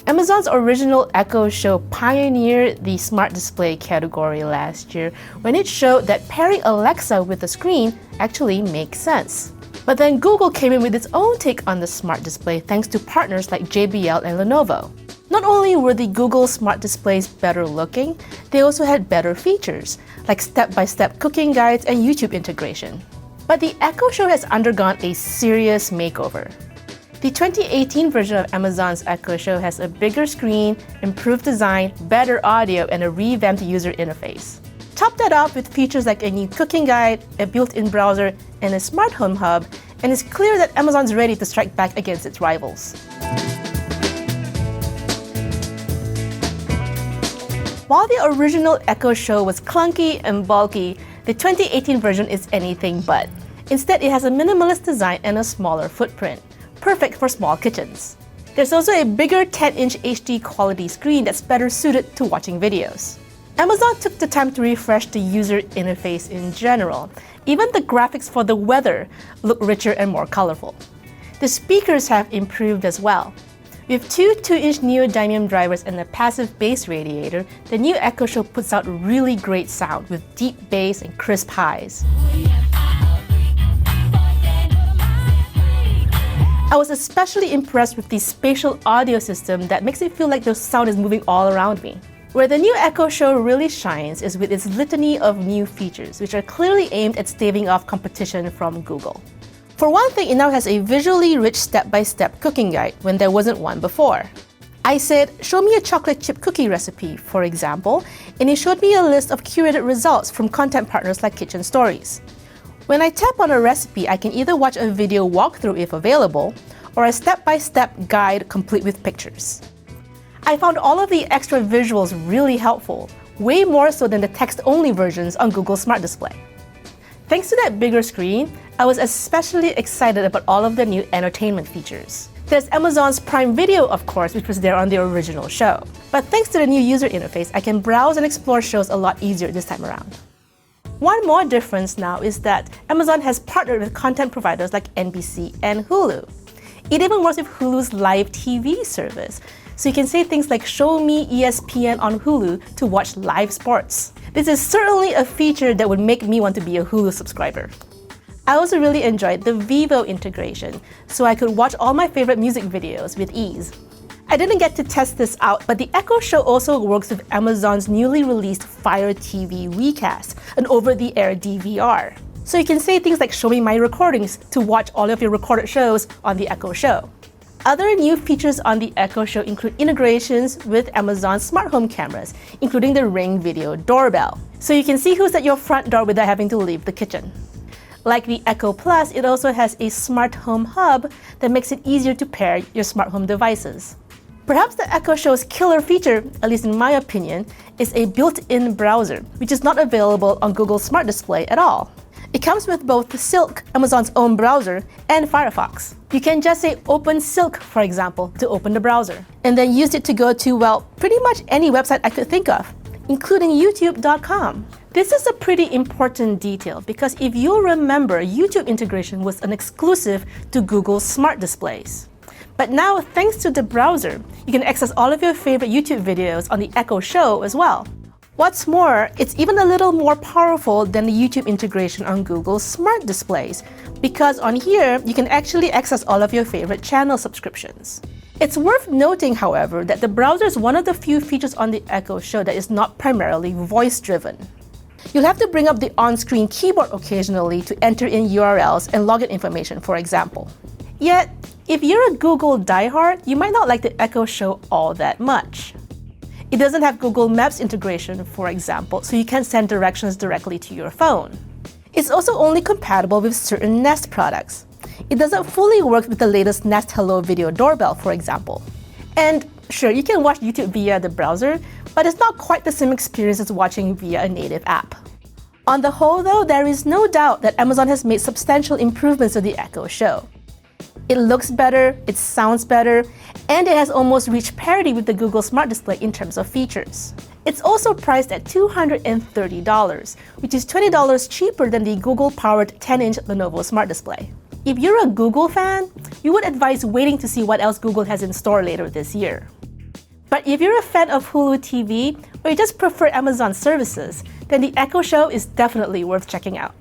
Amazon's original Echo Show pioneered the smart display category last year when it showed that pairing Alexa with the screen actually makes sense. But then Google came in with its own take on the smart display thanks to partners like JBL and Lenovo. Not only were the Google smart displays better looking, they also had better features, like step-by-step cooking guides and YouTube integration. But the Echo Show has undergone a serious makeover. The 2018 version of Amazon's Echo Show has a bigger screen, improved design, better audio, and a revamped user interface. Top that off with features like a new cooking guide, a built-in browser, and a smart home hub, and it's clear that Amazon's ready to strike back against its rivals. While the original Echo Show was clunky and bulky, the 2018 version is anything but. Instead, it has a minimalist design and a smaller footprint, perfect for small kitchens. There's also a bigger 10-inch HD quality screen that's better suited to watching videos. Amazon took the time to refresh the user interface in general. Even the graphics for the weather look richer and more colorful. The speakers have improved as well. With two 2-inch neodymium drivers and a passive bass radiator, the new Echo Show puts out really great sound with deep bass and crisp highs. I was especially impressed with the spatial audio system that makes it feel like the sound is moving all around me. Where the new Echo Show really shines is with its litany of new features, which are clearly aimed at staving off competition from Google. For one thing, it now has a visually rich step-by-step cooking guide when there wasn't one before. I said, show me a chocolate chip cookie recipe, for example, and it showed me a list of curated results from content partners like Kitchen Stories. When I tap on a recipe, I can either watch a video walkthrough if available, or a step-by-step guide complete with pictures. I found all of the extra visuals really helpful, way more so than the text-only versions on Google Smart Display. Thanks to that bigger screen, I was especially excited about all of the new entertainment features. There's Amazon's Prime Video, of course, which was there on the original show. But thanks to the new user interface, I can browse and explore shows a lot easier this time around. One more difference now is that Amazon has partnered with content providers like NBC and Hulu. It even works with Hulu's live TV service, so you can say things like show me ESPN on Hulu to watch live sports. This is certainly a feature that would make me want to be a Hulu subscriber. I also really enjoyed the Vevo integration, so I could watch all my favorite music videos with ease. I didn't get to test this out, but the Echo Show also works with Amazon's newly released Fire TV Recast, an over-the-air DVR. So you can say things like show me my recordings to watch all of your recorded shows on the Echo Show. Other new features on the Echo Show include integrations with Amazon smart home cameras, including the Ring Video Doorbell, so you can see who's at your front door without having to leave the kitchen. Like the Echo Plus, it also has a smart home hub that makes it easier to pair your smart home devices. Perhaps the Echo Show's killer feature, at least in my opinion, is a built-in browser, which is not available on Google Smart Display at all. It comes with both Silk, Amazon's own browser, and Firefox. You can just say open Silk, for example, to open the browser, and then use it to go to, well, pretty much any website I could think of, including YouTube.com. This is a pretty important detail because if you'll remember, YouTube integration was an exclusive to Google Smart Displays. But now, thanks to the browser, you can access all of your favorite YouTube videos on the Echo Show as well. What's more, it's even a little more powerful than the YouTube integration on Google Smart Displays, because on here, you can actually access all of your favorite channel subscriptions. It's worth noting, however, that the browser is one of the few features on the Echo Show that is not primarily voice-driven. You'll have to bring up the on-screen keyboard occasionally to enter in URLs and login information, for example. Yet, if you're a Google diehard, you might not like the Echo Show all that much. It doesn't have Google Maps integration, for example, so you can't send directions directly to your phone. It's also only compatible with certain Nest products. It doesn't fully work with the latest Nest Hello Video Doorbell, for example. And sure, you can watch YouTube via the browser, but it's not quite the same experience as watching via a native app. On the whole, though, there is no doubt that Amazon has made substantial improvements to the Echo Show. It looks better, it sounds better, and it has almost reached parity with the Google Smart Display in terms of features. It's also priced at $230, which is $20 cheaper than the Google-powered 10-inch Lenovo Smart Display. If you're a Google fan, we would advise waiting to see what else Google has in store later this year. But if you're a fan of Hulu TV or you just prefer Amazon services, then the Echo Show is definitely worth checking out.